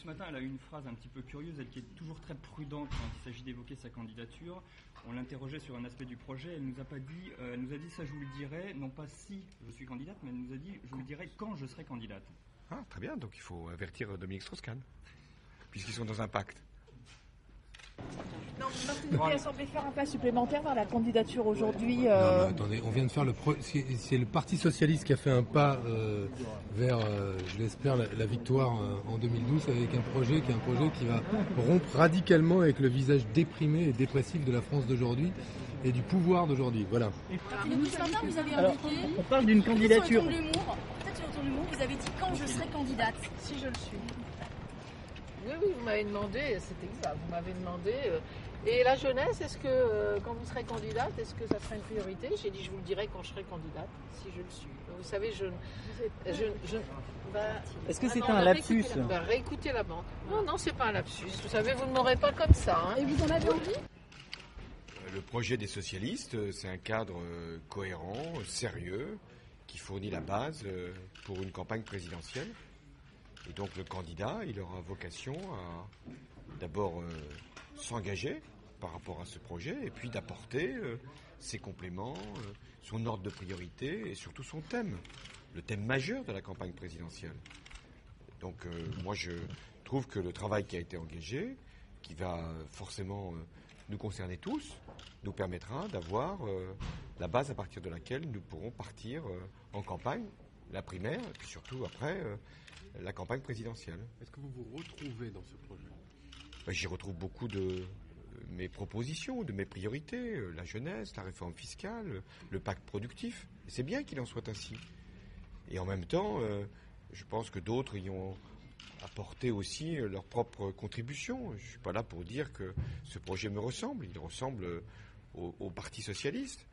matin, elle a eu une phrase un petit peu curieuse, elle qui est toujours très prudente quand il s'agit d'évoquer sa candidature. On l'interrogeait sur un aspect du projet, elle nous a pas dit, elle nous a dit ça je vous le dirai, non pas si je suis candidate, mais elle nous a dit je vous le dirai quand je serai candidate. Ah, très bien, donc il faut avertir Dominique Strauss-Kahn, puisqu'ils sont dans un pacte. Non, Martine Aubry a semblé faire un pas supplémentaire vers la candidature aujourd'hui. Non, mais attendez, on vient de faire c'est le Parti Socialiste qui a fait un pas vers, je l'espère, la victoire en 2012 avec un projet qui va rompre radicalement avec le visage déprimé et dépressif de la France d'aujourd'hui et du pouvoir d'aujourd'hui. Voilà. Martine Aubry, ce matin, vous avez indiqué. On parle d'une candidature. Peut-être sur le ton de l'humour, vous avez dit quand je serai candidate, si je le suis. Oui, vous m'avez demandé, c'est exact, vous m'avez demandé. Et la jeunesse, est-ce que quand vous serez candidate, est-ce que ça sera une priorité? J'ai dit je vous le dirai quand je serai candidate, si je le suis. Vous savez, Est-ce que c'est un lapsus? Réécoutez la bande. Non, c'est pas un lapsus. Vous savez, vous ne m'aurez pas comme ça. Hein. Et vous en avez envie? Le projet des socialistes, c'est un cadre cohérent, sérieux, qui fournit la base pour une campagne présidentielle. Et donc le candidat, il aura vocation à d'abord s'engager par rapport à ce projet et puis d'apporter ses compléments, son ordre de priorité et surtout son thème, le thème majeur de la campagne présidentielle. Donc moi je trouve que le travail qui a été engagé, qui va forcément nous concerner tous, nous permettra d'avoir la base à partir de laquelle nous pourrons partir en campagne, la primaire, et puis surtout après la campagne présidentielle. Est-ce que vous vous retrouvez dans ce projet? J'y retrouve beaucoup de mes propositions, de mes priorités, la jeunesse, la réforme fiscale, le pacte productif. Et c'est bien qu'il en soit ainsi. Et en même temps, je pense que d'autres y ont apporté aussi leur propre contribution. Je ne suis pas là pour dire que ce projet me ressemble. Il ressemble au Parti socialiste.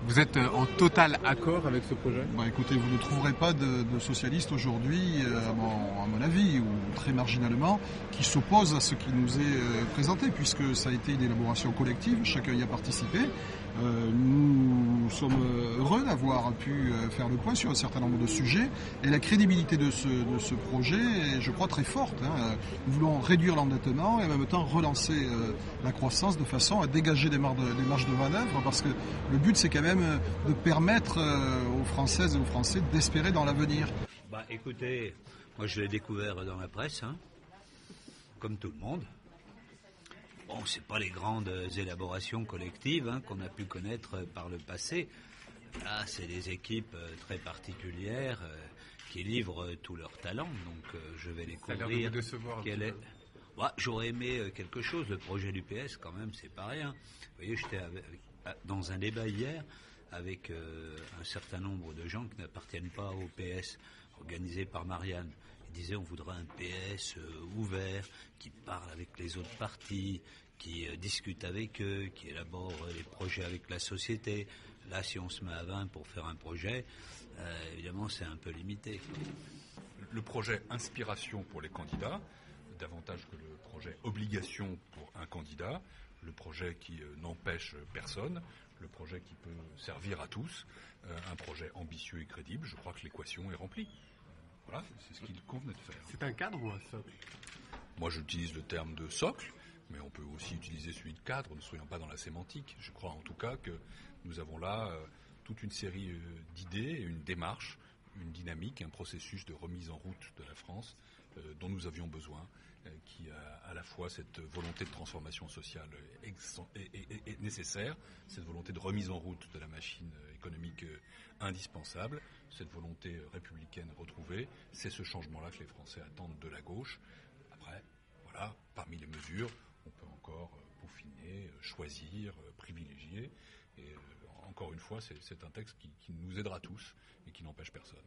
Vous êtes en total accord avec ce projet? Écoutez, vous ne trouverez pas de socialistes aujourd'hui, à mon avis, ou très marginalement, qui s'opposent à ce qui nous est présenté, puisque ça a été une élaboration collective, chacun y a participé. Nous sommes heureux d'avoir pu faire le point sur un certain nombre de sujets, et la crédibilité de ce projet est, je crois, très forte. Hein. Nous voulons réduire l'endettement et en même temps relancer la croissance de façon à dégager des marges de manœuvre, parce que le but, c'est quand même de permettre aux Françaises et aux Français d'espérer dans l'avenir. Écoutez, moi je l'ai découvert dans la presse, hein, comme tout le monde. Bon, c'est pas les grandes élaborations collectives qu'on a pu connaître par le passé. Là, c'est des équipes très particulières qui livrent tout leur talent, donc je vais découvrir quelle est... j'aurais aimé quelque chose. Le projet du PS, quand même, c'est pas rien. Vous voyez, j'étais dans un débat hier avec un certain nombre de gens qui n'appartiennent pas au PS, organisé par Marianne. Ils disaient on voudrait un PS ouvert, qui parle avec les autres partis, qui discute avec eux, qui élabore les projets avec la société. Là, si on se met à 20 pour faire un projet, évidemment, c'est un peu limité. Le projet inspiration pour les candidats, davantage que le projet obligation pour un candidat, le projet qui n'empêche personne, le projet qui peut servir à tous, un projet ambitieux et crédible. Je crois que l'équation est remplie. Voilà, c'est ce qu'il convenait de faire. C'est un cadre ou un socle? Moi, j'utilise le terme de socle, mais on peut aussi utiliser celui de cadre, ne soyons pas dans la sémantique. Je crois en tout cas que nous avons là toute une série d'idées, une démarche, une dynamique, un processus de remise en route de la France dont nous avions besoin, qui a à la fois cette volonté de transformation sociale est nécessaire, cette volonté de remise en route de la machine économique indispensable, cette volonté républicaine retrouvée. C'est ce changement-là que les Français attendent de la gauche. Après, voilà, parmi les mesures, on peut encore peaufiner, choisir, privilégier. Et encore une fois, c'est un texte qui nous aidera tous et qui n'empêche personne.